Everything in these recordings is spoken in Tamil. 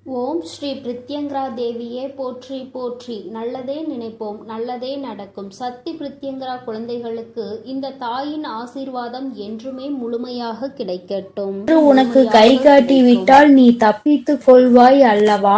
ஓம் ஸ்ரீ பிரித்யங்கரா தேவியே போற்றி போற்றி. நல்லதே நினைப்போம், நல்லதே நடக்கும். சக்தி பிரித்யங்கரா குழந்தைகளுக்கு இந்த தாயின் ஆசீர்வாதம் என்றுமே முழுமையாக கிடைக்கட்டும். உனக்கு கை காட்டி விட்டால் நீ தப்பித்துக் கொள்வாய் அல்லவா?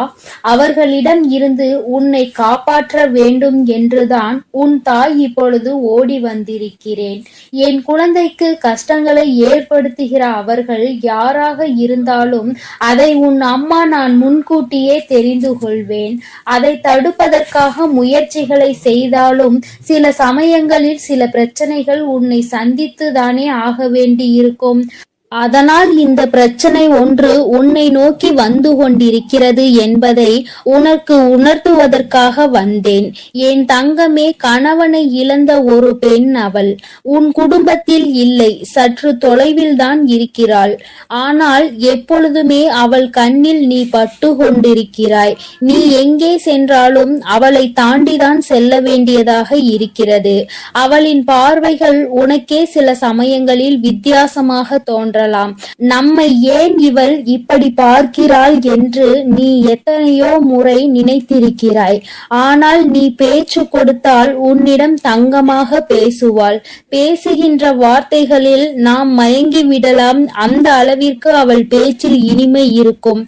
அவர்களிடம் இருந்து உன்னை காப்பாற்ற வேண்டும் என்றுதான் உன் தாய் இப்பொழுது ஓடி வந்திருக்கிறேன். என் குழந்தைக்கு கஷ்டங்களை ஏற்படுத்துகிற அவர்கள் யாராக இருந்தாலும் அதை உன் அம்மா நான் முன்கூட்டியே தெரிந்து கொள்வேன். அதை தடுப்பதற்காக முயற்சிகளை செய்தாலும் சில சமயங்களில் சில பிரச்சனைகள் உன்னை சந்தித்துதானே ஆக வேண்டியிருக்கும். அதனால் இந்த பிரச்சனை ஒன்று உன்னை நோக்கி வந்து கொண்டிருக்கிறது என்பதை உனக்கு உணர்த்துவதற்காக வந்தேன். என் தங்கமே, கணவனை இழந்த ஒரு பெண் அவள். உன் குடும்பத்தில் இல்லை, சற்று தொலைவில் தான் இருக்கிறாள். ஆனால் எப்பொழுதுமே அவள் கண்ணில் நீ பட்டு கொண்டிருக்கிறாய். நீ எங்கே சென்றாலும் அவளை தாண்டிதான் செல்ல வேண்டியதாக இருக்கிறது. அவளின் பார்வைகள் உனக்கே சில சமயங்களில் வித்தியாசமாக தோன்ற. நம்மை ஏன் இவள் இப்படி பார்க்கிறாள் என்று நீ எத்தனையோ முறை நினைத்திருக்கிறாய். ஆனால் நீ பேச்சு கொடுத்தால் உன்னிடம் தங்கமாக பேசுவாள். பேசுகின்ற வார்த்தைகளில் நாம் மயங்கி விடலாம். அந்த அளவிற்கு அவள் பேச்சில் இனிமை இருக்கும்.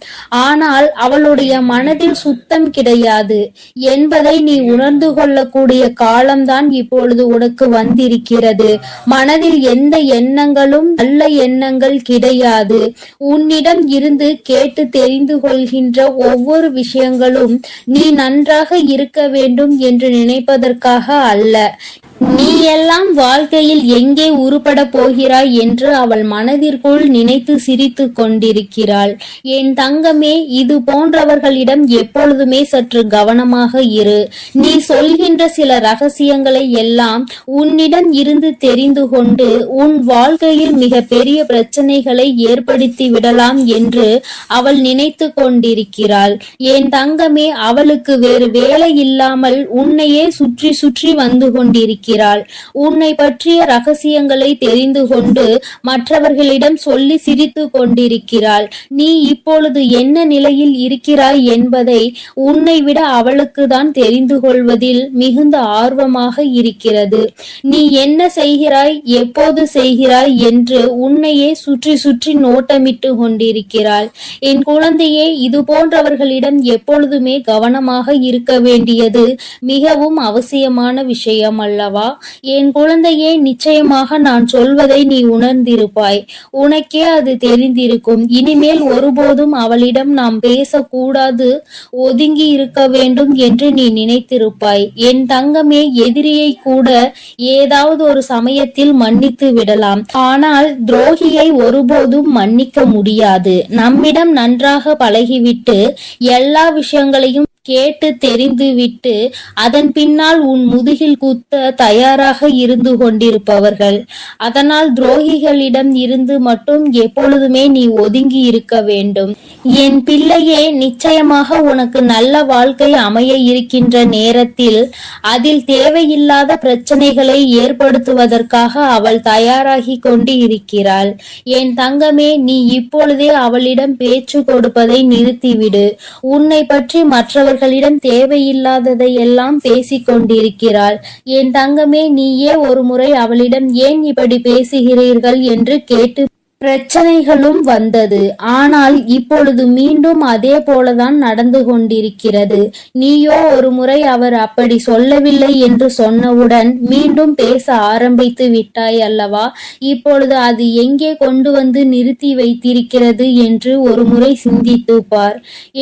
ஆனால் அவளுடைய மனதில் சுத்தம் கிடையாது என்பதை நீ உணர்ந்து கொள்ளக்கூடிய காலம்தான் இப்பொழுது உனக்கு வந்திருக்கிறது. மனதில் எந்த எண்ணங்களும் நல்ல எண்ணங்கள் கிடையாது. உன்னிடம் இருந்து கேட்டு தெரிந்து கொள்கின்ற ஒவ்வொரு விஷயங்களும் நீ நன்றாக இருக்க வேண்டும் என்று நினைப்பதற்காக அல்ல. நீ எல்லாம் வாழ்க்கையில் எங்கே உருப்பட போகிறாய் என்று அவள் மனதிற்குள் நினைத்து சிரித்து கொண்டிருக்கிறாள். என் தங்கமே, இது போன்றவர்களிடம் எப்பொழுதுமே சற்று கவனமாக இரு. நீ சொல்கின்ற சில ரகசியங்களை எல்லாம் உன்னிடம் இருந்து தெரிந்து கொண்டு உன் வாழ்க்கையில் மிக பெரிய பிரச்சனைகளை ஏற்படுத்தி விடலாம் என்று அவள் நினைத்து கொண்டிருக்கிறாள். என் தங்கமே, அவளுக்கு வேறு வேலை இல்லாமல் உன்னையே சுற்றி சுற்றி வந்து கொண்டிருக்கிறாள். உன்னை பற்றிய ரகசியங்களை தெரிந்து கொண்டு மற்றவர்களிடம் சொல்லி சிரித்து கொண்டிருக்கிறாள். நீ இப்பொழுது என்ன நிலையில் இருக்கிறாய் என்பதை உன்னை விட அவளுக்கு தான் தெரிந்து கொள்வதில் மிகுந்த ஆர்வமாக இருக்கிறது. நீ என்ன செய்கிறாய், எப்போது செய்கிறாய் என்று உன்னையே சுற்றி சுற்றி நோட்டமிட்டு கொண்டிருக்கிறாள். என் குழந்தையே, இது போன்றவர்களிடம் எப்பொழுதுமே கவனமாக இருக்க வேண்டியது மிகவும் அவசியமான விஷயம் அல்லவா? என் குழந்தையே, நிச்சயமாக நான் சொல்வதை நீ உணர்ந்திருப்பாய். உனக்கே அது தெரிந்திருக்கும். இனிமேல் ஒருபோதும் அவளிடம் நாம் பேசக்கூடாது, ஒதுங்கி இருக்க வேண்டும் என்று நீ நினைத்திருப்பாய். என் தங்கமே, எதிரியை கூட ஏதாவது ஒரு சமயத்தில் மன்னித்து விடலாம். ஆனால் துரோகியை ஒருபோதும் மன்னிக்க முடியாது. நம்மிடம் நன்றாக பழகிவிட்டு எல்லா விஷயங்களையும் கேட்டு தெரிந்து விட்டு அதன் பின்னால் உன் முதுகில் குத்த தயாராக இருந்து கொண்டிருப்பவர்கள். அதனால் துரோகிகளிடம் இருந்து மட்டும் எப்பொழுதுமே நீ ஒதுங்கி இருக்க வேண்டும். என் பிள்ளையே, நிச்சயமாக உனக்கு நல்ல வாழ்க்கை அமைய இருக்கின்ற நேரத்தில் அதில் தேவையில்லாத பிரச்சனைகளை ஏற்படுத்துவதற்காக அவள் தயாராகி கொண்டு இருக்கிறாள். என் தங்கமே, நீ இப்பொழுதே அவளிடம் பேச்சு கொடுப்பதை நிறுத்திவிடு. உன்னை பற்றி மற்றவர்களிடம் தேவையில்லாததை எல்லாம் பேசிக் கொண்டிருக்கிறாள். என் தங்கமே, நீயே ஒரு முறை அவளிடம் ஏன் இப்படி பேசுகிறீர்கள் என்று கேட்டு பிரச்சனைகளும் வந்தது. ஆனால் இப்பொழுது மீண்டும் அதே போலதான் நடந்து கொண்டிருக்கிறது. நீயோ ஒரு முறை அவர் அப்படி சொல்லவில்லை என்று சொன்னவுடன் மீண்டும் பேச ஆரம்பித்து விட்டாய் அல்லவா? இப்பொழுது அது எங்கே கொண்டு வந்து நிறுத்தி வைத்திருக்கிறது என்று ஒரு முறை சிந்தித்து பார்.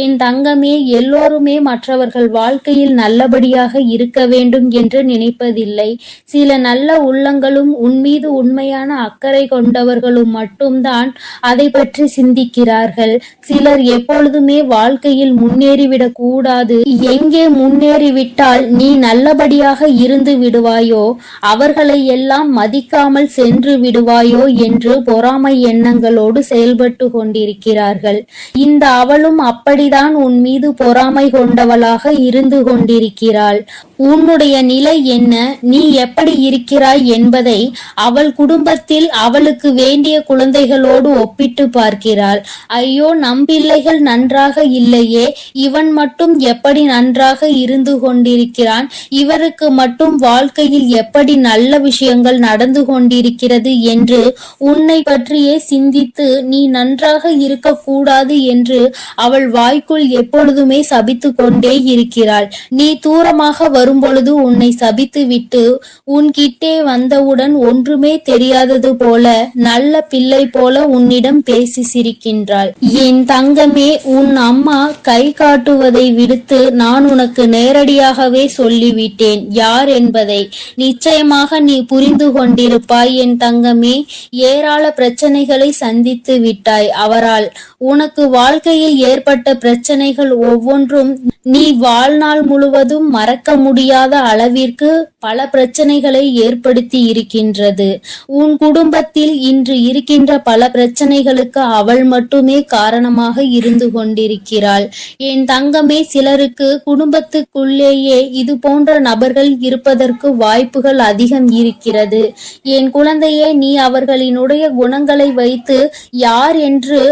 என் தங்கமே, எல்லோருமே மற்றவர்கள் வாழ்க்கையில் நல்லபடியாக இருக்க வேண்டும் என்று நினைப்பதில்லை. சில நல்ல உள்ளங்களும் உன்மீது உண்மையான அக்கறை கொண்டவர்களும் மட்டும் தான் அதை பற்றி சிந்திக்கிறார்கள். சிலர் எப்பொழுதுமே வாழ்க்கையில் முன்னேறிவிடக் கூடாது, எங்கே முன்னேறிவிட்டால் நீ நல்லபடியாக இருந்து விடுவாயோ அவர்களை எல்லாம் மதிக்காமல் சென்று விடுவாயோ என்று பொறாமை எண்ணங்களோடு செயல்பட்டு கொண்டிருக்கிறார்கள். இந்த அவளும் அப்படிதான் உன் மீது பொறாமை கொண்டவளாக இருந்து கொண்டிருக்கிறாள். உன்னுடைய நிலை என்ன, நீ எப்படி இருக்கிறாய் என்பதை அவள் குடும்பத்தில் அவளுக்கு வேண்டிய குழந்தை குழந்தைகளோடு ஒப்பிட்டு பார்க்கிறாள். ஐயோ, நம் பிள்ளைகள் நன்றாக இல்லையே, இவன் மட்டும் எப்படி நன்றாக இருந்து கொண்டிருக்கிறான், இவருக்கு மட்டும் வாழ்க்கையில் எப்படி நல்ல விஷயங்கள் நடந்து கொண்டிருக்கிறது என்று உன்னை பற்றியே சிந்தித்து நீ நன்றாக இருக்கக்கூடாது என்று அவள் வாய்க்குள் எப்பொழுதுமே சபித்து கொண்டே இருக்கிறாள். நீ தூரமாக வரும்பொழுது உன்னை சபித்து விட்டு உன்கிட்டே வந்தவுடன் ஒன்றுமே தெரியாதது போல நல்ல பிள்ளை போல உன்னிடம் பேசி சிரிக்கின்றாள். என் தங்கமே, உன் அம்மா கை காட்டுவதை விடுத்து நான் உனக்கு நேரடியாகவே சொல்லிவிட்டேன் யார் என்பதை. நிச்சயமாக நீ புரிந்து கொண்டிருப்பாய் என் தங்கமே. ஏராள பிரச்சனைகளை சந்தித்து விட்டாய் அவரால். உனக்கு வாழ்க்கையில் ஏற்பட்ட பிரச்சனைகள் ஒவ்வொன்றும் நீ வாழ்நாள் முழுவதும் மறக்க முடியாத அளவிற்கு பல பிரச்சனைகளை ஏற்படுத்தி இருக்கின்றது. உன் குடும்பத்தில் இன்று இருக்கின்ற பல பிரச்சனைகளுக்கு அவள் மட்டுமே காரணமாக இருந்து கொண்டிருக்கிறாள். என் தங்கமே, சிலருக்கு குடும்பத்துக்குள்ளேயே இது போன்ற நபர்கள் இருப்பதற்கு வாய்ப்புகள் அதிகம் இருக்கிறது. என் குழந்தையே, நீ அவர்களினுடைய குணங்களை வைத்து யார் என்று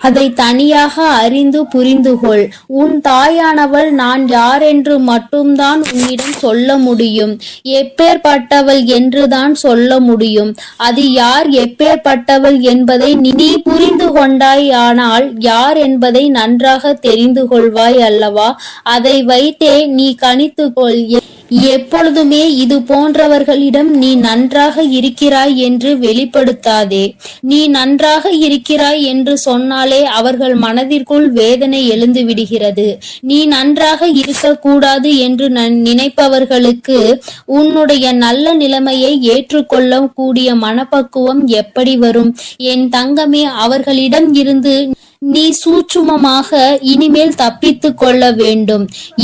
அதை தனியாக அறிந்து புரிந்து கொள். உன் தாயானவள் நான் யார் என்று மட்டும்தான் உன்னிடம் சொல்ல முடியும். எப்பேற்பட்டவள் என்றுதான் சொல்ல முடியும். அது யார், எப்பேற்பட்டவள் என்பதை நீ புரிந்து கொண்டாயானால் யார் என்பதை நன்றாக தெரிந்து கொள்வாய் அல்லவா? அதை வைத்தே நீ கணித்துக்கொள். எப்பொழுதுமே இது போன்றவர்களிடம் நீ நன்றாக இருக்கிறாய் என்று வெளிப்படுத்தாதே. நீ நன்றாக இருக்கிறாய் என்று சொன்னாலே அவர்கள் மனதிற்குள் வேதனை எழுந்து விடுகிறது. நீ நன்றாக இருக்கக்கூடாது என்று நினைப்பவர்களுக்கு உன்னுடைய நல்ல நிலைமையை ஏற்றுக்கொள்ள கூடிய மனப்பக்குவம் எப்படி வரும்? என் தங்கமே, அவர்களிடம் இருந்து நீ சூட்சுமமாக இனிமேல் தப்பித்து கொள்ள வேண்டும்.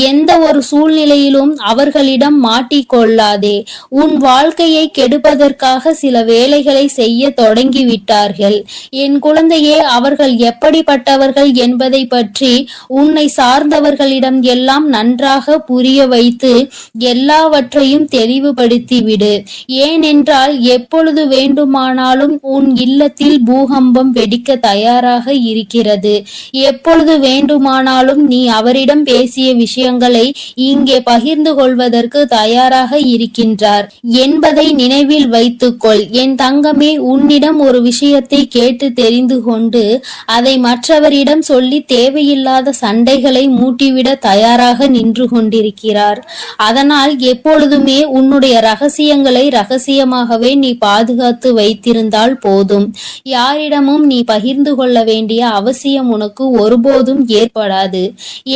எந்த ஒரு சூழ்நிலையிலும் அவர்களிடம் மாட்டிக்கொள்ளாதே. உன் வாழ்க்கையை கெடுப்பதற்காக சில வேலைகளை செய்ய தொடங்கிவிட்டார்கள். என் குழந்தையே, அவர்கள் எப்படிப்பட்டவர்கள் என்பதை பற்றி உன்னை சார்ந்தவர்களிடம் எல்லாம் நன்றாக புரிய வைத்து எல்லாவற்றையும் தெளிவுபடுத்திவிடு. ஏனென்றால் எப்பொழுது வேண்டுமானாலும் உன் இல்லத்தில் பூகம்பம் வெடிக்க தயாராக இருக்கிறது. எப்பொழுது வேண்டுமானாலும் நீ அவரிடம் பேசிய விஷயங்களை இங்கே பகிர்ந்து கொள்வதற்கு தயாராக இருக்கின்றார் என்பதை நினைவில் வைத்துக்கொள். என் தங்கமே, உன்னிடம் ஒரு விஷயத்தை கேட்டு தெரிந்து கொண்டு அதை மற்றவரிடம் சொல்லி தேவையில்லாத சண்டைகளை மூட்டிவிட தயாராக நின்று கொண்டிருக்கிறார். அதனால் எப்பொழுதுமே உன்னுடைய ரகசியங்களை ரகசியமாகவே நீ பாதுகாத்து வைத்திருந்தால் போதும். யாரிடமும் நீ பகிர்ந்து கொள்ள வேண்டிய அவசியம் உனக்கு ஒருபோதும் ஏற்படாது.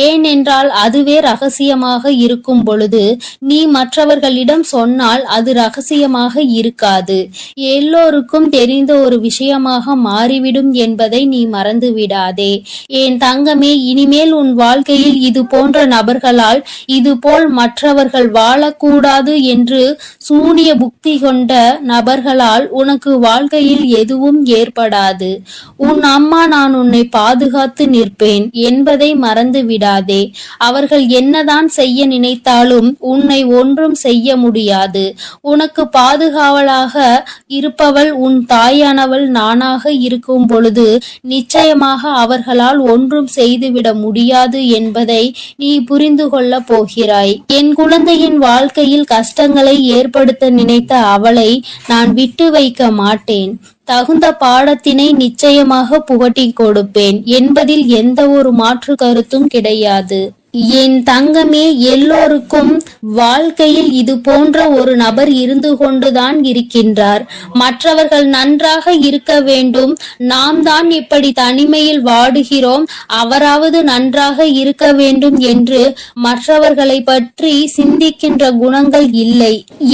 ஏனென்றால் அதுவே ரகசியமாக இருக்கும் பொழுது நீ மற்றவர்களிடம் சொன்னால் அது ரகசியமாக இருக்காது. எல்லோருக்கும் தெரிந்த ஒரு விஷயமாக மாறிவிடும் என்பதை நீ மறந்து விடாதே. என் தங்கமே, இனிமேல் உன் வாழ்க்கையில் இது போன்ற நபர்களால் இதுபோல் மற்றவர்கள் வாழக்கூடாது என்று சூனிய புக்தி கொண்ட நபர்களால் உனக்கு வாழ்க்கையில் எதுவும் ஏற்படாது. உன் அம்மா நான் உன்னை பாதுகாத்து நிற்பேன் என்பதை மறந்து விடாதே. அவர்கள் என்னதான் செய்ய நினைத்தாலும் உன்னை ஒன்றும் செய்ய முடியாது. உனக்கு பாதுகாவலாக இருப்பவள் உன் தாயானவள் நானாக இருக்கும் பொழுது நிச்சயமாக அவர்களால் ஒன்றும் செய்துவிட முடியாது என்பதை நீ புரிந்து கொள்ள போகிறாய். என் குழந்தையின் வாழ்க்கையில் கஷ்டங்களை ஏற்படுத்த நினைத்த அவளை நான் விட்டு வைக்க மாட்டேன். தகுந்த பாடத்தினை நிச்சயமாக புகட்டி கொடுப்பேன் என்பதில் எந்த ஒரு மாற்று கருத்தும் கிடையாது. என் தங்கமே, எல்லோருக்கும் வாழ்க்கையில் இது போன்ற ஒரு நபர் இருந்து கொண்டுதான் இருக்கின்றார். மற்றவர்கள் நன்றாக இருக்க வேண்டும், நாம் தான் இப்படி தனிமையில் வாடுகிறோம், அவராவது நன்றாக இருக்க வேண்டும் என்று மற்றவர்களை பற்றி சிந்திக்கின்ற குணங்கள் இல்லை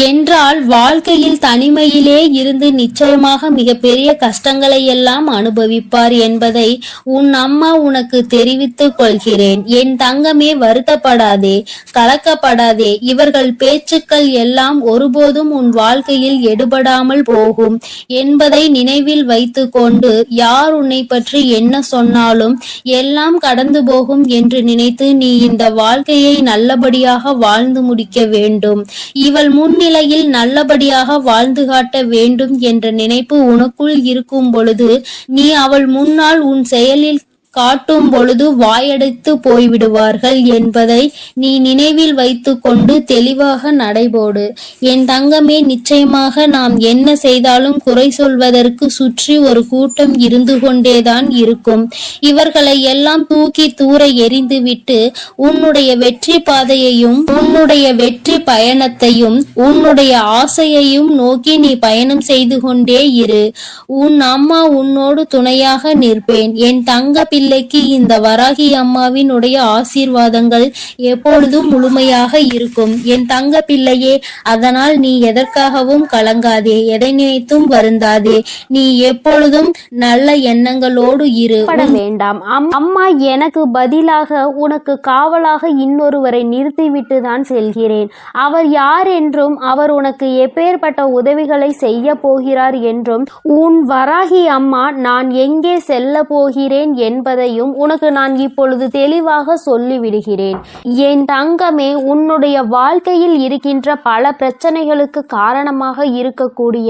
என்றால் வாழ்க்கையில் தனிமையிலே இருந்து நிச்சயமாக மிகப்பெரிய கஷ்டங்களை எல்லாம் அனுபவிப்பார் என்பதை உன் அம்மா உனக்கு தெரிவித்துக் கொள்கிறேன். என் தங்கமே, வருத்தப்படாதே, கலக்கப்படாதே. இவர்கள் பேச்சுக்கள் எல்லாம் ஒருபோதும் உன் வாழ்க்கையில் எடுபடாமல் போகும் என்பதை நினைவில் வைத்து கொண்டு, யார் உன்னை பற்றி என்ன சொன்னாலும் எல்லாம் கடந்து போகும் என்று நினைத்து நீ இந்த வாழ்க்கையை நல்லபடியாக வாழ்ந்து முடிக்க வேண்டும். இவள் முன்னிலையில் நல்லபடியாக வாழ்ந்து காட்ட வேண்டும் என்ற நினைப்பு உனக்குள் இருக்கும் பொழுது, நீ அவள் முன்னால் உன் செயலில் காட்டும் பொழுது வாயடைத்து போய்விடுவார்கள் என்பதை நீ நினைவில் வைத்து கொண்டு தெளிவாக நடைபோடு. என் தங்கமே, நிச்சயமாக நாம் என்ன செய்தாலும் குறை சொல்வதற்கு சுற்றி ஒரு கூட்டம் இருந்து கொண்டேதான் இருக்கும். இவர்களை எல்லாம் தூக்கி தூர எறிந்துவிட்டு உன்னுடைய வெற்றி பாதையையும் உன்னுடைய வெற்றி பயணத்தையும் உன்னுடைய ஆசையையும் நோக்கி நீ பயணம் செய்து கொண்டே இரு. உன் அம்மா உன்னோடு துணையாக நிற்பேன். என் தங்க பிள்ளைக்கு இந்த வராகி அம்மாவினுடைய ஆசீர்வாதங்கள் எப்பொழுதும் முழுமையாக இருக்கும் என் தங்க பிள்ளையே. அதனால் நீ எதற்காகவும் கலங்காதே, எதை நினைத்தும் வருந்தாதே. நீ எப்பொழுதும் நல்ல எண்ணங்களோடு இரு. வேண்டாம். அம்மா எனக்கு பதிலாக உனக்கு காவலாக இன்னொருவரை நிறுத்திவிட்டு தான் செல்கிறேன். அவர் யார் என்றும் அவர் உனக்கு எப்பேற்பட்ட உதவிகளை செய்ய போகிறார் என்றும் உன் வராகி அம்மா நான் எங்கே செல்ல போகிறேன் என்பதையும் உனக்கு நான் இப்பொழுது தெளிவாக சொல்லிவிடுகிறேன். என் தங்கமே, உன்னுடைய வாழ்க்கையில் இருக்கின்ற பல பிரச்சனைகளுக்கு காரணமாக இருக்கக்கூடிய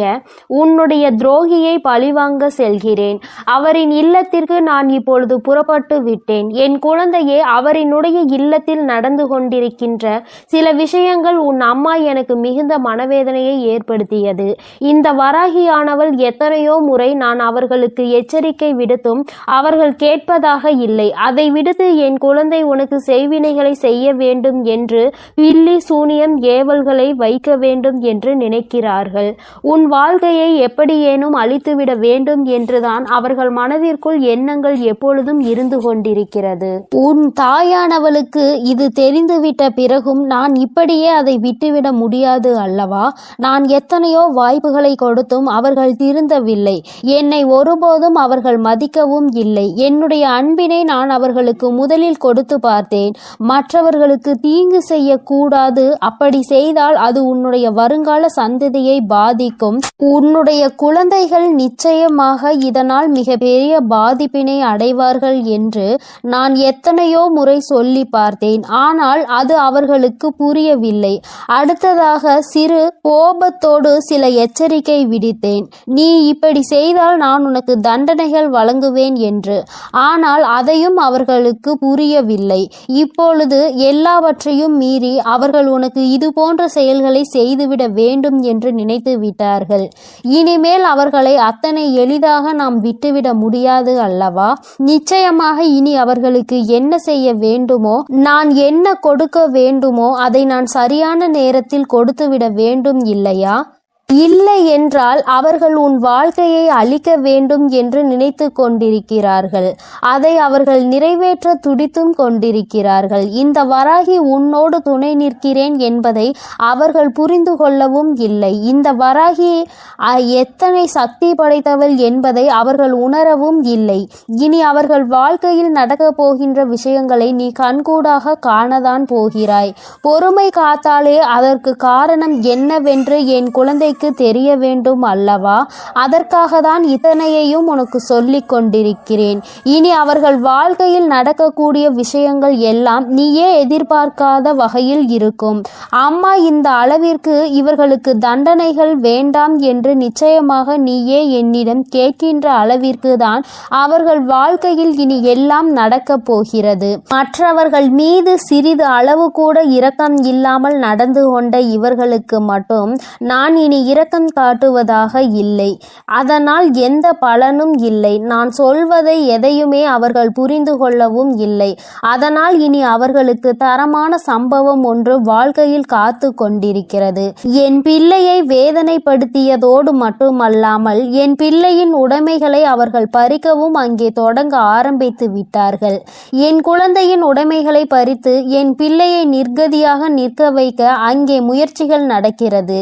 உன்னுடைய துரோகியை பழிவாங்க செல்கிறேன். அவரின் இல்லத்திற்கு நான் இப்பொழுது புறப்பட்டு விட்டேன். என் குழந்தையே, அவரினுடைய இல்லத்தில் நடந்து கொண்டிருக்கின்ற சில விஷயங்கள் உன் அம்மா எனக்கு மிகுந்த மனவேதனையை ஏற்படுத்தியது. இந்த வராகியானவள் எத்தனையோ முறை நான் அவர்களுக்கு எச்சரிக்கை விடுத்தும் அவர்கள் கேட்பதாக இல்லை. அதை விடுத்து என் குழந்தை உனக்கு செய்வினைகளை செய்ய வேண்டும் என்று பில்லி சூனியம் ஏவல்களை வைக்க வேண்டும் என்று நினைக்கிறார்கள். உன் வாழ்க்கையை எப்படியேனும் அழித்துவிட வேண்டும் என்றுதான் அவர்கள் மனதிற்குள் எண்ணங்கள் எப்பொழுதும் இருந்து கொண்டிருக்கிறது. உன் தாயானவளுக்கு இது தெரிந்துவிட்ட பிறகும் நான் இப்படியே அதை விட்டுவிட முடியாது அல்லவா? நான் எத்தனையோ வாய்ப்புகளை கொடுத்தும் அவர்கள் திருந்தவில்லை. என்னை ஒருபோதும் அவர்கள் மதிக்கவும் இல்லை. என்னுடைய அன்பினை நான் அவர்களுக்கு முதலில் கொடுத்து பார்த்தேன். மற்றவர்களுக்கு தீங்கு செய்யக்கூடாது, அப்படி செய்தால் அது உன்னுடைய வருங்கால சந்ததியை பாதிக்கும். உன்னுடைய குழந்தைகள் நிச்சயமாக இதனால் மிகப்பெரிய பாதிப்பினை அடைவார்கள் என்று நான் எத்தனையோ முறை சொல்லி பார்த்தேன். ஆனால் அது அவர்களுக்கு புரியவில்லை. அடுத்ததாக சிறு கோபத்தோடு சில எச்சரிக்கை விடுத்தேன். நீ இப்படி செய்தால் நான் உனக்கு தண்டனைகள் வழங்குவேன் என்று. ஆனால் அதையும் அவர்களுக்கு புரியவில்லை. இப்பொழுது எல்லாவற்றையும் மீறி அவர்கள் உனக்கு இது போன்ற செயல்களை செய்துவிட வேண்டும் என்று நினைத்து விட்டார்கள். இனிமேல் அவர்களை அத்தனை எளிதாக நாம் விட்டுவிட முடியாது அல்லவா? நிச்சயமாக இனி அவர்களுக்கு என்ன செய்ய வேண்டுமோ, நான் என்ன கொடுக்க வேண்டுமோ அதை நான் சரியான நேரத்தில் கொடுத்துவிட வேண்டும் இல்லையா? இல்லை என்றால் அவர்கள் உன் வாழ்க்கையை அழிக்க வேண்டும் என்று நினைத்து கொண்டிருக்கிறார்கள். அதை அவர்கள் நிறைவேற்ற துடித்தும் கொண்டிருக்கிறார்கள். இந்த வராகி உன்னோடு துணை நிற்கிறேன் என்பதை அவர்கள் புரிந்து கொள்ளவும் இல்லை. இந்த வராகி எத்தனை சக்தி படைத்தவள் என்பதை அவர்கள் உணரவும் இல்லை. இனி அவர்கள் வாழ்க்கையில் நடக்கப் போகின்ற விஷயங்களை நீ கண்கூடாக காணதான் போகிறாய். பொறுமை காத்தாலே அதற்கு காரணம் என்னவென்று என் குழந்தைக்கு தெரிய வேண்டும் அல்லவா? அதற்காக தான் இத்தனையையும் உனக்கு சொல்லிக் கொண்டிருக்கிறேன். இனி அவர்கள் வாழ்க்கையில் நடக்கக்கூடிய விஷயங்கள் எல்லாம் நீயே எதிர்பார்க்காத வகையில் இருக்கும். அம்மா இந்த அளவிற்கு இவர்களுக்கு தண்டனைகள் வேண்டாம் என்று நிச்சயமாக நீயே என்னிடம் கேட்கின்ற அளவிற்கு தான் அவர்கள் வாழ்க்கையில் இனி எல்லாம் நடக்கப் போகிறது. மற்றவர்கள் மீது சிறிது அளவு கூட இரக்கம் இல்லாமல் நடந்து கொண்ட இவர்களுக்கு மட்டும் நான் இனி இரக்கம் காட்டுவதாக இல்லை. அதனால் எந்த பலனும் இல்லை. நான் சொல்வதை எதையுமே அவர்கள் புரிந்து கொள்ளவும் இல்லை. அதனால் இனி அவர்களுக்கு தரமான சம்பவம் ஒன்று வாழ்க்கையில் காத்து கொண்டிருக்கிறது. என் பிள்ளையை வேதனைப்படுத்தியதோடு மட்டுமல்லாமல் என் பிள்ளையின் உடைமைகளை அவர்கள் பறிக்கவும் அங்கே தொடங்க ஆரம்பித்து விட்டார்கள். என் குழந்தையின் உடைமைகளை பறித்து என் பிள்ளையை நிர்கதியாக நிற்க வைக்க அங்கே முயற்சிகள் நடக்கிறது.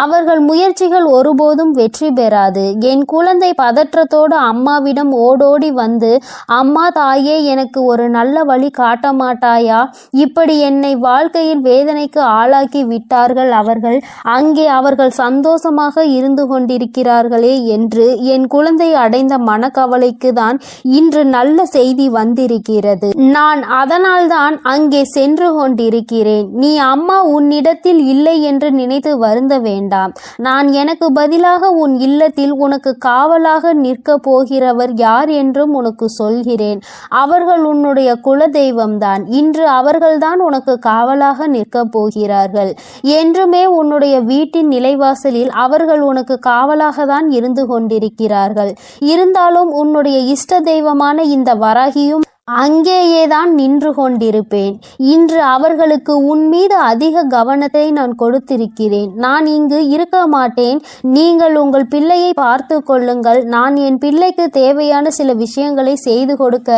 அவர்கள் முயற்சிகள் ஒருபோதும் வெற்றி பெறாது. என் குழந்தை பதற்றத்தோடு அம்மாவிடம் ஓடோடி வந்து, அம்மா தாயே, எனக்கு ஒரு நல்ல வழி காட்ட மாட்டாயா? இப்படி என்னை வாழ்க்கையில் வேதனைக்கு ஆளாக்கி விட்டார்கள் அவர்கள். அங்கே அவர்கள் சந்தோஷமாக இருந்து கொண்டிருக்கிறார்களே என்று என் குழந்தை அடைந்த மனக்கவலைக்கு தான் இன்று நல்ல செய்தி வந்திருக்கிறது. நான் அதனால்தான் அங்கே சென்று கொண்டிருக்கிறேன். நீ அம்மா உன்னிடத்தில் இல்லை என்று நினைத்து வருந்த வேண்டாம். நான் எனக்கு பதிலாக உன் இல்லத்தில் உனக்கு காவலாக நிற்க போகிறவர் யார் என்றும் உனக்கு சொல்கிறேன். அவர்கள் உன்னுடைய குல தெய்வம்தான். இன்று அவர்கள்தான் உனக்கு காவலாக நிற்கப் போகிறார்கள். என்றுமே உன்னுடைய வீட்டின் நிலைவாசலில் அவர்கள் உனக்கு காவலாக தான் இருந்து கொண்டிருக்கிறார்கள். இருந்தாலும் உன்னுடைய இஷ்ட தெய்வமான இந்த வராகியும் அங்கேயேதான் நின்று கொண்டிருப்பேன். இன்று அவர்களுக்கு உன் மீது அதிக கவனத்தை நான் கொடுத்திருக்கிறேன். நான் இங்கு இருக்க மாட்டேன். நீங்கள் உங்கள் பிள்ளையை பார்த்து கொள்ளுங்கள். நான் என் பிள்ளைக்கு தேவையான சில விஷயங்களை செய்து கொடுக்க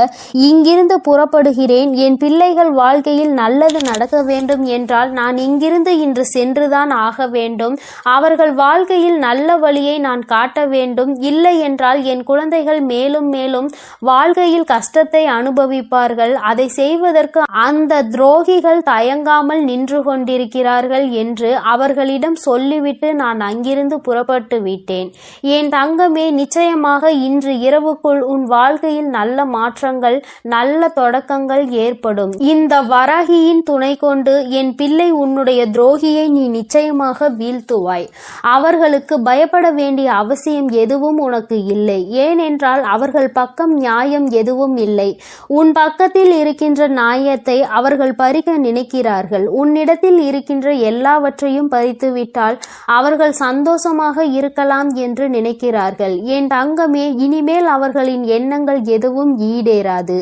இங்கிருந்து புறப்படுகிறேன். என் பிள்ளைகள் வாழ்க்கையில் நல்லது நடக்க வேண்டும் என்றால் நான் இங்கிருந்து இன்று சென்றுதான் ஆக வேண்டும். அவர்கள் வாழ்க்கையில் நல்ல வழியை நான் காட்ட வேண்டும். இல்லை என்றால் என் குழந்தைகள் மேலும் மேலும் வாழ்க்கையில் கஷ்டத்தை அனுபவிப்பார்கள். அதை செய்வதற்கு அந்த துரோகிகள் தயங்காமல் நின்று கொண்டிருக்கிறார்கள் என்று அவர்களிடம் சொல்லிவிட்டு நான் அங்கிருந்து புறப்பட்டு விட்டேன். என் தங்கமே, நிச்சயமாக இன்று இரவுக்குள் உன் வாழ்க்கையில் நல்ல மாற்றங்கள், நல்ல தொடக்கங்கள் ஏற்படும். இந்த வராகியின் துணை கொண்டு என் பிள்ளை உன்னுடைய துரோகியை நீ நிச்சயமாக வீழ்த்துவாய். அவர்களுக்கு பயப்பட வேண்டிய அவசியம் எதுவும் உனக்கு இல்லை. ஏனென்றால் அவர்கள் பக்கம் நியாயம் எதுவும் இல்லை. உன் பக்கத்தில் இருக்கின்ற நியாயத்தை அவர்கள் பறிக்க நினைக்கிறார்கள். உன்னிடத்தில் இருக்கின்ற எல்லாவற்றையும் பறித்துவிட்டால் அவர்கள் சந்தோஷமாக இருக்கலாம் என்று நினைக்கிறார்கள். என் தங்கமே, இனிமேல் அவர்களின் எண்ணங்கள் எதுவும் ஈடேறாது.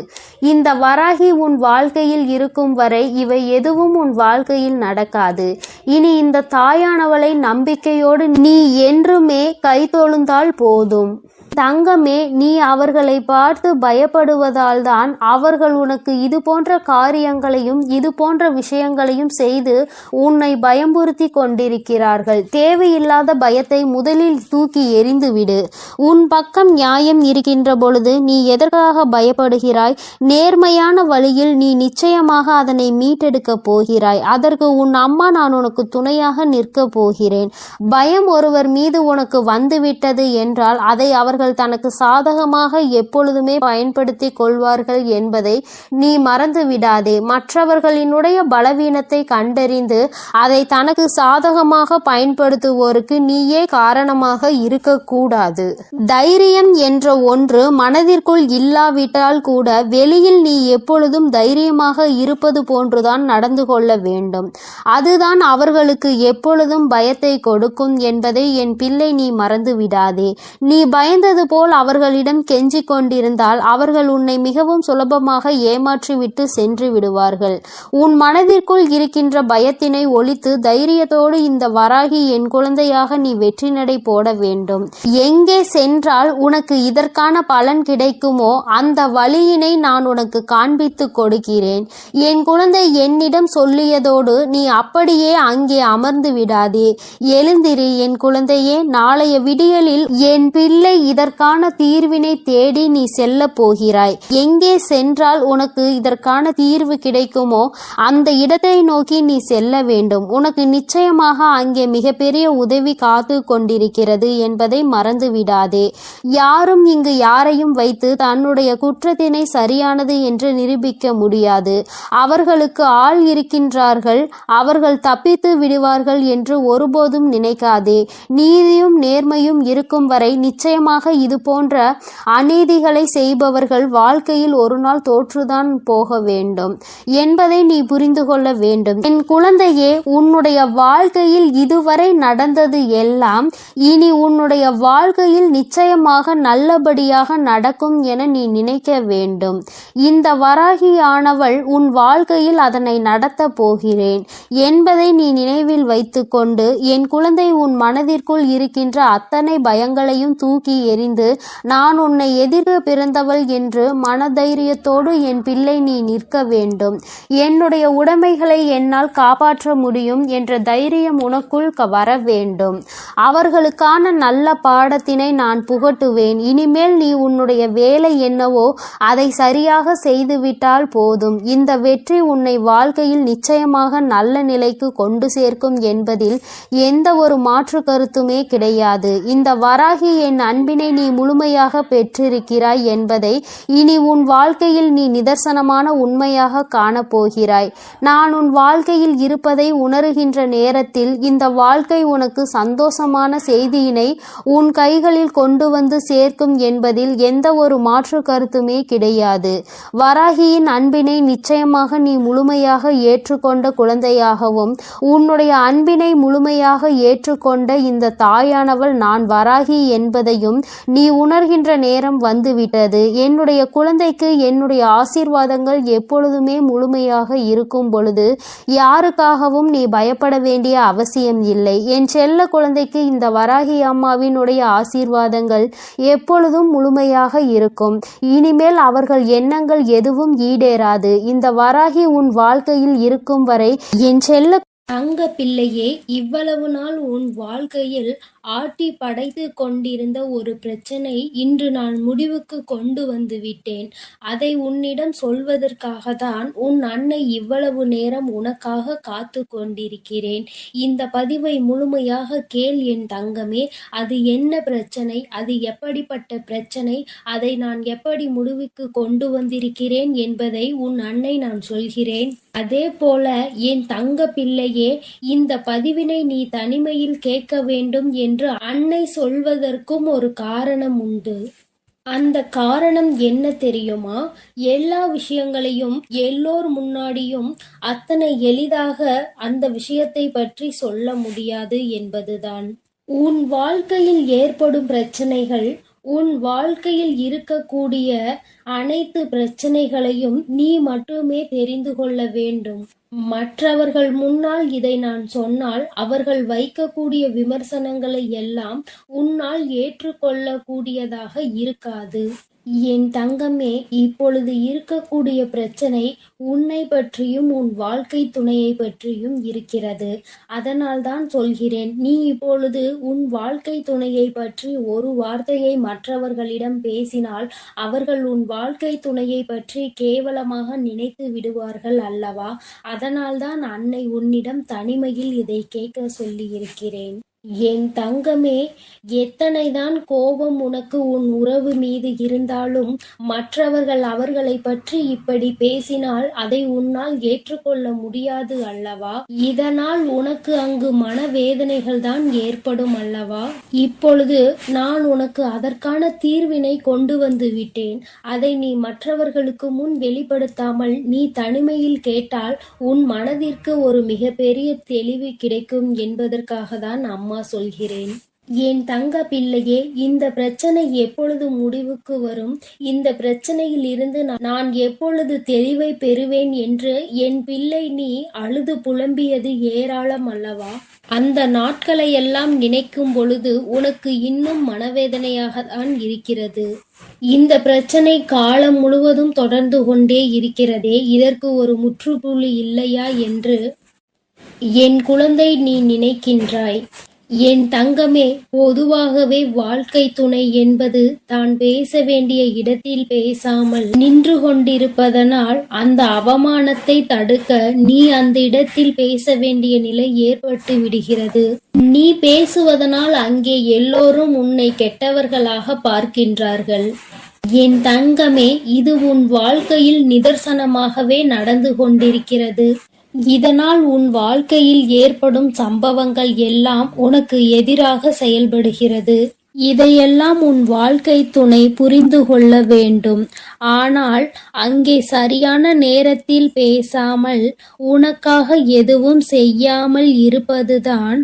இந்த வராகி உன் வாழ்க்கையில் இருக்கும் வரை இவை எதுவும் உன் வாழ்க்கையில் நடக்காது. இனி இந்த தாயானவளை நம்பிக்கையோடு நீ என்றுமே கைதொழுந்தால் போதும். தங்கமே, நீ அவர்களை பார்த்து பயப்படுவதால் தான் அவர்கள் உனக்கு இது போன்ற காரியங்களையும் இது போன்ற விஷயங்களையும் செய்து உன்னை பயமுறுத்தி கொண்டிருக்கிறார்கள். தேவையில்லாத பயத்தை முதலில் தூக்கி எறிந்துவிடு. உன் பக்கம் நியாயம் இருக்கின்ற பொழுது நீ எதற்காக பயப்படுகிறாய்? நேர்மையான வழியில் நீ நிச்சயமாக அதனை மீட்டெடுக்கப் போகிறாய். அதற்கு உன் அம்மா நான் உனக்கு துணையாக நிற்க போகிறேன். பயம் ஒருவர் மீது உனக்கு வந்துவிட்டது என்றால் அதை அவர்கள் தனக்கு சாதகமாக எப்பொழுதுமே பயன்படுத்தி கொள்வார்கள் என்பதை நீ மறந்து விடாதே. மற்றவர்களினுடைய பலவீனத்தை கண்டறிந்து அதை தனக்கு சாதகமாக பயன்படுத்துவோருக்கு நீயே காரணமாக இருக்கக்கூடாது. தைரியம் என்ற ஒன்று மனதிற்குள் இல்லாவிட்டால் கூட வெளியில் நீ எப்பொழுதும் தைரியமாக இருப்பது போன்றுதான் நடந்து கொள்ள வேண்டும். அதுதான் அவர்களுக்கு எப்பொழுதும் பயத்தை கொடுக்கும் என்பதை என் பிள்ளை நீ மறந்து விடாதே. நீ பயந்தது போல் அவர்களிடம் கெஞ்சி கொண்டிருந்தால் அவர்கள் உன்னை மிகவும் சுலபமாக ஏமாற்றிவிட்டு சென்று விடுவார்கள். உன் மனதிற்குள் இருக்கின்ற பயத்தினை ஒழித்து தைரியத்தோடு இந்த வராகி என் குழந்தையாக நீ வெற்றி நடை போட வேண்டும். எங்கே சென்றால் உனக்கு இதற்கான பலன் கிடைக்குமோ அந்த வழியினை நான் உனக்கு காண்பித்து கொடுக்கிறேன். என் குழந்தை என்னிடம் சொல்லியதோடு நீ அப்படியே அங்கே அமர்ந்து விடாதே. எழுந்திரு என் குழந்தையே. நாளைய விடியலில் என் பிள்ளை இதற்கான தீர்வினை தேடி நீ செல்ல போகிறாய். எங்கே சென்றால் உனக்கு இதற்கான தீர்வு கிடைக்குமோ அந்த இடத்தை நோக்கி நீ செல்ல வேண்டும். உனக்கு நிச்சயமாக அங்கே மிகப்பெரிய உதவி காத்து கொண்டிருக்கிறது என்பதை மறந்து விடாதே. யாரும் இங்கு யாரையும் வைத்து தன்னுடைய குற்றத்தினை சரியானது என்று நிரூபிக்க முடியாது. அவர்களுக்கு ஆள் இருக்கின்றார்கள். அவர்கள் தப்பித்து விடுவார்கள் என்று ஒருபோதும் நினைக்காதே. நீதியும் நேர்மையும் இருக்கும் வரை நிச்சயமாக இது போன்ற அநீதிகளை செய்பவர்கள் வாழ்க்கையில் ஒரு நாள் தோற்றுதான் போக வேண்டும் என்பதை நீ புரிந்து கொள்ள வேண்டும். என் குழந்தையே, உன்னுடைய வாழ்க்கையில் இதுவரை நடந்தது எல்லாம் இனி உன்னுடைய வாழ்க்கையில் நிச்சயமாக நல்லபடியாக நடக்கும் என நீ நினைக்க வேண்டும். இந்த வராகியானவள் உன் வாழ்க்கையில் அதனை நடத்த போகிறேன் என்பதை நீ நினைவில் வைத்துக்கொண்டு என் குழந்தை உன் மனதிற்குள் இருக்கின்ற அத்தனை பயங்களையும் தூக்கி தெரிந்து நான் உன்னை எதிர்க்க பிறந்தவள் என்று மனதைரியத்தோடு என் பிள்ளை நீ நிற்க வேண்டும். என்னுடைய உடைமைகளை என்னால் காப்பாற்ற முடியும் என்ற தைரியம் உனக்குள் வர வேண்டும். அவர்களுக்கான நல்ல பாடத்தினை நான் புகட்டுவேன். இனிமேல் நீ உன்னுடைய வேலை என்னவோ அதை சரியாக செய்துவிட்டால் போதும். இந்த வெற்றி உன்னை வாழ்க்கையில் நிச்சயமாக நல்ல நிலைக்கு கொண்டு சேர்க்கும் என்பதில் எந்த ஒரு மாற்று கருத்துமே கிடையாது. இந்த வராகி என் அன்பினை நீ முழுமையாக பெற்றிருக்கிறாய் என்பதை இனி உன் வாழ்க்கையில் நீ நிதர்சனமான உண்மையாக காணப்போகிறாய். நான் உன் வாழ்க்கையில் இருப்பதை உணர்கின்ற நேரத்தில் இந்த வாழ்க்கை உனக்கு சந்தோஷமான செய்தியினை உன் கைகளில் கொண்டு வந்து சேர்க்கும் என்பதில் எந்த ஒரு மாற்று கருத்துமே கிடையாது. வராகியின் அன்பினை நிச்சயமாக நீ முழுமையாக ஏற்றுக்கொண்ட குழந்தையாகவும் உன்னுடைய அன்பினை முழுமையாக ஏற்றுக்கொண்ட இந்த தாயானவள் நான் வராகி என்பதையும் நீ உணர்கின்ற நேரம் வந்துவிட்டது. என்னுடைய குழந்தைக்கு என்னுடைய ஆசீர்வாதங்கள் எப்பொழுதுமே முழுமையாக இருக்கும் பொழுது யாருக்காகவும் நீ பயப்பட வேண்டிய அவசியம் இல்லை. என் செல்ல குழந்தைக்கு இந்த வராகி அம்மாவினுடைய ஆசீர்வாதங்கள் எப்பொழுதும் முழுமையாக இருக்கும். இனிமேல் அவர்கள் எண்ணங்கள் எதுவும் ஈடேறாது. இந்த வராகி உன் வாழ்க்கையில் இருக்கும் வரை என் செல்ல தங்க பிள்ளையே, இவ்வளவு நாள் உன் வாழ்க்கையில் ஆட்டி படைத்து கொண்டிருந்த ஒரு பிரச்சனை இன்று நான் முடிவுக்கு கொண்டு வந்து விட்டேன். அதை உன்னிடம் சொல்வதற்காக தான் உன் அன்னை இவ்வளவு நேரம் உனக்காக காத்து கொண்டிருக்கிறேன். இந்த பதிவை முழுமையாக கேள் என் தங்கமே. அது என்ன பிரச்சனை, அது எப்படிப்பட்ட பிரச்சனை, அதை நான் எப்படி முடிவுக்கு கொண்டு வந்திருக்கிறேன் என்பதை உன் அன்னை நான் சொல்கிறேன். அதே போல என் தங்க பிள்ளையே, இந்த பதிவினை நீ தனிமையில் கேட்க வேண்டும் என்று அன்னை சொல்வதற்கும் ஒரு காரணம் உண்டு. அந்த காரணம் என்ன தெரியுமா? எல்லா விஷயங்களையும் எல்லோர் முன்னாடியும் அத்தனை எளிதாக அந்த விஷயத்தை பற்றி சொல்ல முடியாது என்பதுதான். உன் வாழ்க்கையில் ஏற்படும் பிரச்சனைகள், உன் வாழ்க்கையில் இருக்கக்கூடிய அனைத்து பிரச்சனைகளையும் நீ மட்டுமே தெரிந்து கொள்ள வேண்டும். மற்றவர்கள் முன்னால் இதை நான் சொன்னால் அவர்கள் வைக்கக்கூடிய விமர்சனங்களை எல்லாம் உன்னால் ஏற்றுக்கொள்ளக்கூடியதாக இருக்காது. என் தங்கமே, இப்பொழுது இருக்கக்கூடிய பிரச்சனை உன்னை பற்றியும் உன் வாழ்க்கை துணையை பற்றியும் இருக்கிறது. அதனால் தான் சொல்கிறேன், நீ இப்பொழுது உன் வாழ்க்கை துணையை பற்றி ஒரு வார்த்தையை மற்றவர்களிடம் பேசினால் அவர்கள் உன் வாழ்க்கை துணையை பற்றி கேவலமாக நினைத்து விடுவார்கள் அல்லவா? அதனால்தான் அன்னை உன்னிடம் தனிமையில் இதை கேட்க சொல்லி இருக்கிறேன். என் தங்கமே, எத்தனைதான் கோபம் உனக்கு உன் உறவு மீது இருந்தாலும் மற்றவர்கள் அவர்களை பற்றி இப்படி பேசினால் அதை உன்னால் ஏற்றுக்கொள்ள முடியாது அல்லவா? இதனால் உனக்கு அங்கு மனவேதனைகள் தான் ஏற்படும் அல்லவா? இப்பொழுது நான் உனக்கு அதற்கான தீர்வினை கொண்டு வந்து விட்டேன். அதை நீ மற்றவர்களுக்கு முன் வெளிப்படுத்தாமல் நீ தனிமையில் கேட்டால் உன் மனதிற்கு ஒரு மிகப்பெரிய தெளிவு கிடைக்கும் என்பதற்காக தான் அம்மா சொல்கிறேன். என் தங்க பிள்ளையே, இந்த பிரச்சனை எப்பொழுது முடிவுக்கு வரும், இந்த பிரச்சனையில் இருந்து நான் எப்பொழுது தெளிவை பெறுவேன் என்று என் பிள்ளை நீ அழுது புலம்பியது ஏராளம் அல்லவா? அந்த நாட்களை எல்லாம் நினைக்கும் பொழுது உனக்கு இன்னும் மனவேதனையாக தான் இருக்கிறது. இந்த பிரச்சனை காலம் முழுவதும் தொடர்ந்து கொண்டே இருக்கிறதே, இதற்கு ஒரு முற்றுப்புள்ளி இல்லையா என்று என் குழந்தை நீ நினைக்கின்றாய். என் தங்கமே, பொதுவாகவே வாழ்க்கை துணை என்பது தான் பேச வேண்டிய இடத்தில் பேசாமல் நின்று கொண்டிருப்பதனால் அந்த அவமானத்தை தடுக்க நீ அந்த இடத்தில் பேச வேண்டிய நிலை ஏற்பட்டு விடுகிறது. நீ பேசுவதனால் அங்கே எல்லோரும் உன்னை கெட்டவர்களாக பார்க்கின்றார்கள். என் தங்கமே, இது உன் வாழ்க்கையில் நிதர்சனமாகவே நடந்து கொண்டிருக்கிறது. இதனால் உன் வாழ்க்கையில் ஏற்படும் சம்பவங்கள் எல்லாம் உனக்கு எதிராக செயல்படுகிறது. இதையெல்லாம் உன் வாழ்க்கை துணை புரிந்து கொள்ள வேண்டும். ஆனால் அங்கே சரியான நேரத்தில் பேசாமல் உனக்காக எதுவும் செய்யாமல் இருப்பதுதான்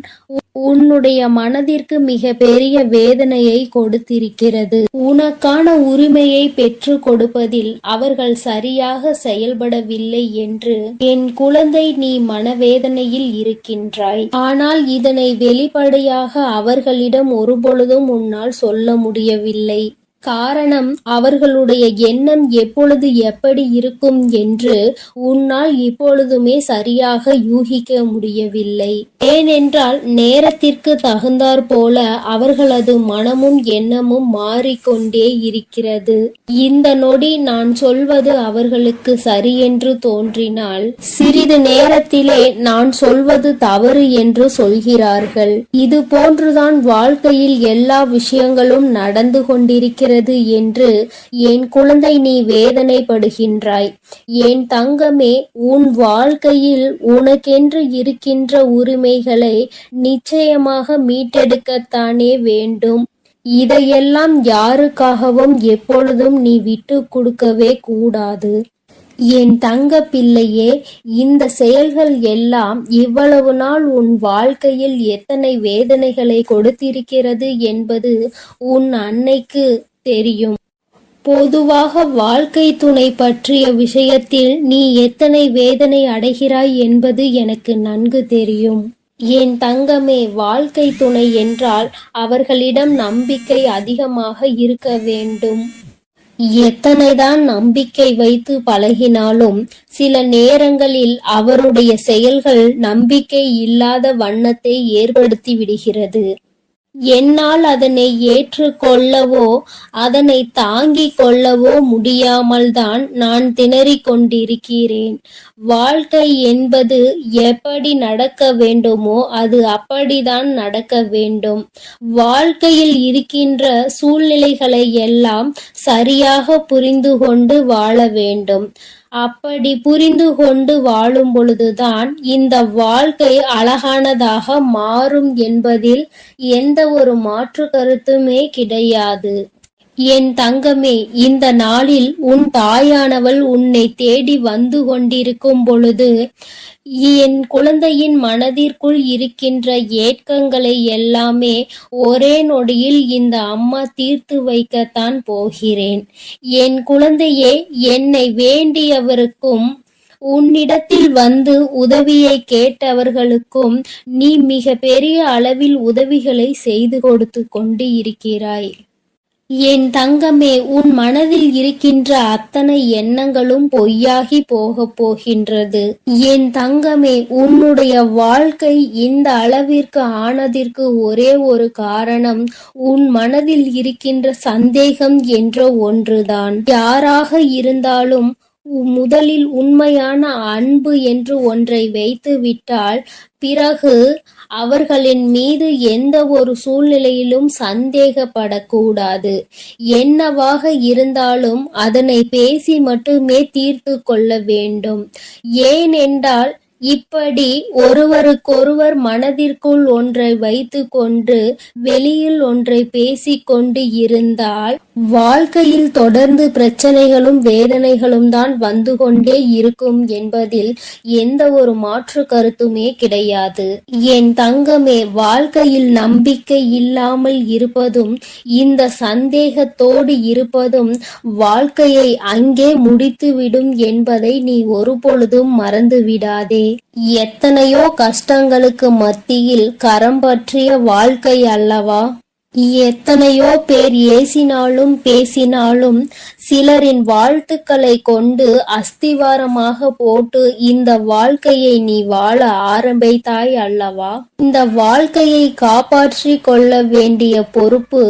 உன்னுடைய மனதிற்கு மிக பெரிய வேதனையை கொடுத்திருக்கிறது. உனக்கான உரிமையை பெற்று கொடுப்பதில் அவர்கள் சரியாக செயல்படவில்லை என்று என் குழந்தை நீ மனவேதனையில் இருக்கின்றாய். ஆனால் இதனை வெளிப்படையாக அவர்களிடம் ஒருபொழுதும் உன்னால் சொல்ல முடியவில்லை. காரணம், அவர்களுடைய எண்ணம் எப்பொழுது எப்படி இருக்கும் என்று உன்னால் இப்பொழுதுமே சரியாக யூகிக்க முடியவில்லை. ஏனென்றால் நேரத்திற்கு தகுந்தாற் போல அவர்களது மனமும் எண்ணமும் மாறிக்கொண்டே இருக்கிறது. இந்த நொடி நான் சொல்வது அவர்களுக்கு சரியென்று தோன்றினால் சிறிது நேரத்திலே நான் சொல்வது தவறு என்று சொல்கிறார்கள். இது போன்றுதான் வாழ்க்கையில் எல்லா விஷயங்களும் நடந்து கொண்டிருக்கிறது என்று என் குழந்தை நீ வேதனைப்படுகின்றாய். என் தங்கமே, உன் வாழ்க்கையில் உனக்கென்று இருக்கின்ற உரிமைகளை நிச்சயமாக மீட்டெடுக்கத்தானே வேண்டும். இதையெல்லாம் யாருக்காகவும் எப்பொழுதும் நீ விட்டு கொடுக்கவே கூடாது. என் தங்க பிள்ளையே, இந்த செயல்கள் எல்லாம் இவ்வளவு நாள் உன் வாழ்க்கையில் எத்தனை வேதனைகளை கொடுத்திருக்கிறது என்பது உன் அன்னைக்கு தெரியும். பொதுவாக வாழ்க்கை துணை பற்றிய விஷயத்தில் நீ எத்தனை வேதனை அடைகிறாய் என்பது எனக்கு நன்கு தெரியும். என் தங்கமே, வாழ்க்கை துணை என்றால் அவர்களிடம் நம்பிக்கை அதிகமாக இருக்க வேண்டும். எத்தனைதான் நம்பிக்கை வைத்து பழகினாலும் சில நேரங்களில் அவருடைய செயல்கள் நம்பிக்கை இல்லாத வண்ணத்தை ஏற்படுத்தி விடுகிறது. என்னால் அதனை ஏற்றுக்கொள்ளவோ அதனை தாங்கிக் கொள்ளவோ முடியாமல் தான் நான் திணறிக் கொண்டிருக்கிறேன். வாழ்க்கை என்பது எப்படி நடக்க வேண்டுமோ அது அப்படிதான் நடக்க வேண்டும். வாழ்க்கையில் இருக்கின்ற சூழ்நிலைகளை எல்லாம் சரியாக புரிந்து கொண்டு வாழ வேண்டும். அப்படி புரிந்து கொண்டு வாழும் பொழுதுதான் இந்த வாழ்க்கை அழகானதாக மாறும் என்பதில் எந்த ஒரு மாற்று கருத்துமே கிடையாது. என் தங்கமே, இந்த நாளில் உன் தாயானவள் உன்னை தேடி வந்து கொண்டிருக்கும் பொழுது என் குழந்தையின் மனதிற்குள் இருக்கின்ற ஏக்கங்களை எல்லாமே ஒரே நொடியில் இந்த அம்மா தீர்த்து வைக்கத்தான் போகிறேன். என் குழந்தையே, என்னை வேண்டியவருக்கும் உன்னிடத்தில் வந்து உதவியை கேட்டவர்களுக்கும் நீ மிக பெரிய அளவில் உதவிகளை செய்து கொடுத்து கொண்டு இருக்கிறாய். என் தங்கமே, உன் மனதில் இருக்கின்ற அத்தனை எண்ணங்களும் பொய்யாகி போகப் போகின்றது. என் தங்கமே, உன்னுடைய வாழ்க்கை இந்த அளவிற்கு ஆனதற்கு ஒரே ஒரு காரணம் உன் மனதில் இருக்கின்ற சந்தேகம் என்ற ஒன்றுதான். யாராக இருந்தாலும் முதலில் உண்மையான அன்பு என்று ஒன்றை வைத்து விட்டால் பிறகு அவர்களின் மீது எந்த ஒரு சூழ்நிலையிலும் சந்தேகப்படக்கூடாது. என்னவாக இருந்தாலும் அதனை பேசி மட்டுமே தீர்த்து கொள்ள வேண்டும். ஏனென்றால் இப்படி ஒருவருக்கொருவர் மனதிற்குள் ஒன்றை வைத்து கொண்டு வெளியில் ஒன்றை பேசிக்கொண்டு இருந்தால் வாழ்க்கையில் தொடர்ந்து பிரச்சனைகளும் வேதனைகளும் தான் வந்து கொண்டே இருக்கும் என்பதில் எந்த ஒரு மாற்று கருத்துமே கிடையாது. என் தங்கமே, வாழ்க்கையில் நம்பிக்கை இல்லாமல் இருப்பதும் இந்த சந்தேகத்தோடு இருப்பதும் வாழ்க்கையை அங்கே முடித்துவிடும் என்பதை நீ ஒருபொழுதும் மறந்து விடாதே. எத்தனையோ கஷ்டங்களுக்கு மத்தியில் கரம் பற்றிய வாழ்க்கை அல்லவா? எத்தனையோ பேர் ஏசினாலும் பேசினாலும் சிலரின் வாழ்த்துக்களை கொண்டு அஸ்திவாரமாக போட்டு இந்த வாழ்க்கையை நீ வாழ ஆரம்பித்தாய் அல்லவா? இந்த வாழ்க்கையை காப்பாற்றி கொள்ள வேண்டிய பொறுப்பு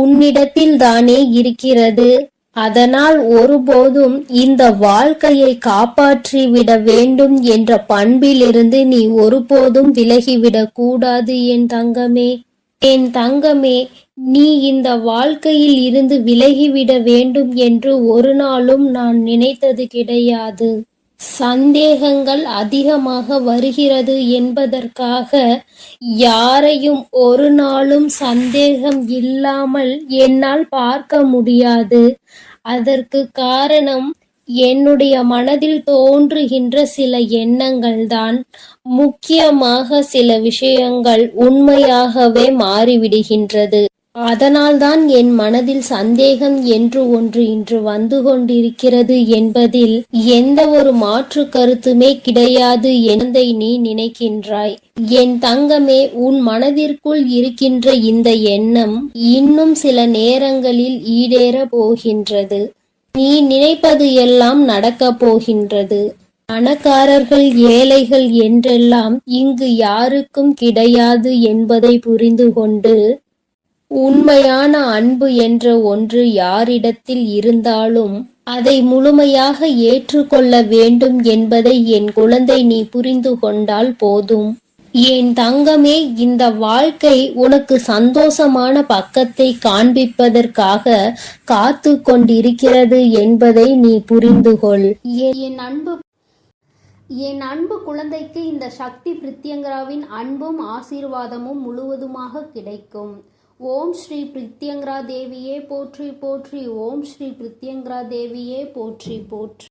உன்னிடத்தில் தானே இருக்கிறது. அதனால் ஒருபோதும் இந்த வாழ்க்கையை காப்பாற்றி விட வேண்டும் என்ற பண்பிலிருந்து நீ ஒருபோதும் விலகிவிடக் கூடாது என் தங்கமே. என் தங்கமே, நீ இந்த வாழ்க்கையில் இருந்து விலகிவிட வேண்டும் என்று ஒரு நாளும் நான் நினைத்தது கிடையாது. சந்தேகங்கள் அதிகமாக வருகிறது என்பதற்காக யாரையும் ஒரு நாளும் சந்தேகம் இல்லாமல் என்னால் பார்க்க முடியாது. அதற்கு காரணம் என்னுடைய மனதில் தோன்றுகின்ற சில எண்ணங்கள்தான். முக்கியமாக சில விஷயங்கள் உண்மையாகவே மாறிவிடுகின்றது. அதனால்தான் என் மனதில் சந்தேகம் என்று ஒன்று இன்று வந்து கொண்டிருக்கிறது என்பதில் எந்த ஒரு மாற்று கருத்துமே கிடையாது என்பதை நீ நினைக்கின்றாய். என் தங்கமே, உன் மனதிற்குள் இருக்கின்ற இந்த எண்ணம் இன்னும் சில நேரங்களில் ஈடேற போகின்றது. நீ நினைப்பது எல்லாம் நடக்கப் போகின்றது. பணக்காரர்கள் ஏழைகள் என்றெல்லாம் இங்கு யாருக்கும் கிடையாது என்பதை புரிந்து கொண்டு, உண்மையான அன்பு என்ற ஒன்று யாரிடத்தில் இருந்தாலும் அதை முழுமையாக ஏற்றுக்கொள்ள வேண்டும் என்பதை என் குழந்தை நீ புரிந்து கொண்டால் போதும். என் தங்கமே, இந்த வாழ்க்கை உனக்கு சந்தோஷமான பக்கத்தை காண்பிப்பதற்காக காத்து கொண்டிருக்கிறது என்பதை நீ புரிந்து கொள். என் அன்பு குழந்தைக்கு இந்த சக்தி பிரித்யங்கராவின் அன்பும் ஆசீர்வாதமும் முழுவதுமாக கிடைக்கும். ஓம் ஸ்ரீ பிரித்யங்கரா தேவியே போற்றி போற்றி. ஓம் ஸ்ரீ பிரித்யங்கரா தேவியே போற்றி போற்றி.